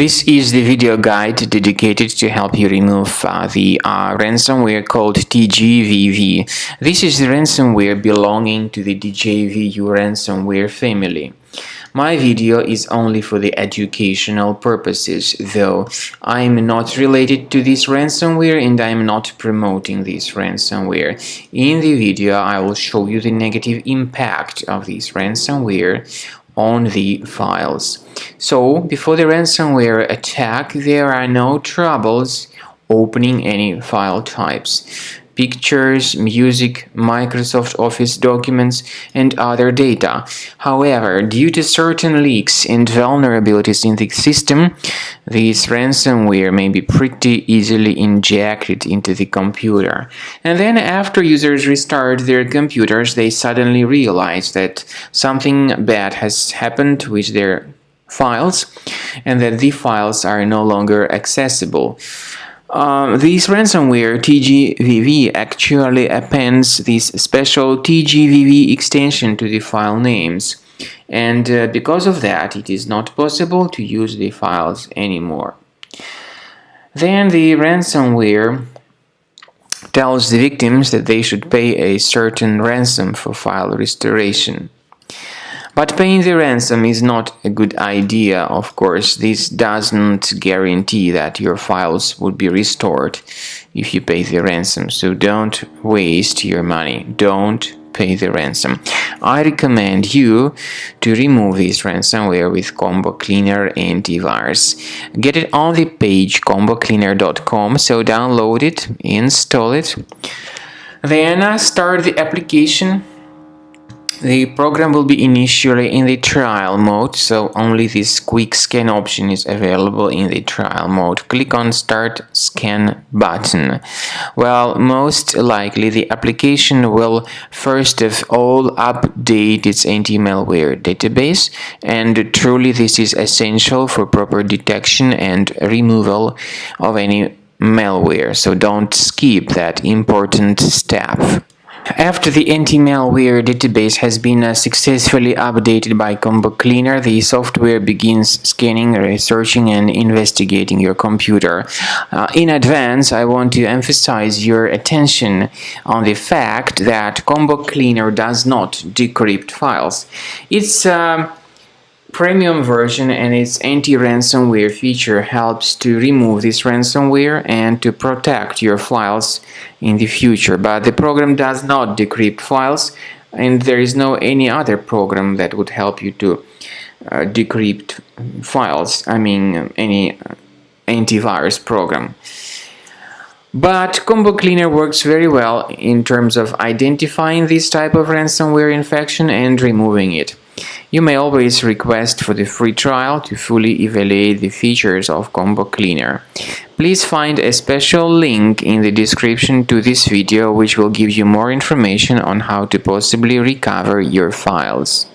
This is the video guide dedicated to help you remove the ransomware called Tgvv. This is the ransomware belonging to the Tgvv ransomware family. My video is only for the educational purposes, though I am not related to this ransomware and I am not promoting this ransomware. In the video, I will show you the negative impact of this ransomware on the files. So, before the ransomware attack, there are no troubles opening any file types. Pictures, music, Microsoft Office documents, and other data. However, due to certain leaks and vulnerabilities in the system, this ransomware may be pretty easily injected into the computer. And then after users restart their computers, they suddenly realize that something bad has happened with their files and that the files are no longer accessible. This ransomware Tgvv actually appends this special Tgvv extension to the file names, and because of that it is not possible to use the files anymore. Then the ransomware tells the victims that they should pay a certain ransom for file restoration. But paying the ransom is not a good idea, of course. This doesn't guarantee that your files would be restored if you pay the ransom. So don't waste your money. Don't pay the ransom. I recommend you to remove this ransomware with Combo Cleaner Antivirus. Get it on the page combocleaner.com, so download it, install it. Then start the application. The program will be initially in the trial mode, so only this quick scan option is available in the trial mode. Click on Start Scan button. Well, most likely the application will first of all update its anti-malware database, and truly this is essential for proper detection and removal of any malware, so don't skip that important step. After the anti-malware database has been successfully updated by Combo Cleaner, the software begins scanning, researching, and investigating your computer. In advance, I want to emphasize your attention on the fact that Combo Cleaner does not decrypt files. It's premium version, and its anti-ransomware feature helps to remove this ransomware and to protect your files in the future. But the program does not decrypt files, and there is no any other program that would help you to decrypt files. I mean, any antivirus program. But Combo Cleaner works very well in terms of identifying this type of ransomware infection and removing it. You may always request for the free trial to fully evaluate the features of Combo Cleaner. Please find a special link in the description to this video which will give you more information on how to possibly recover your files.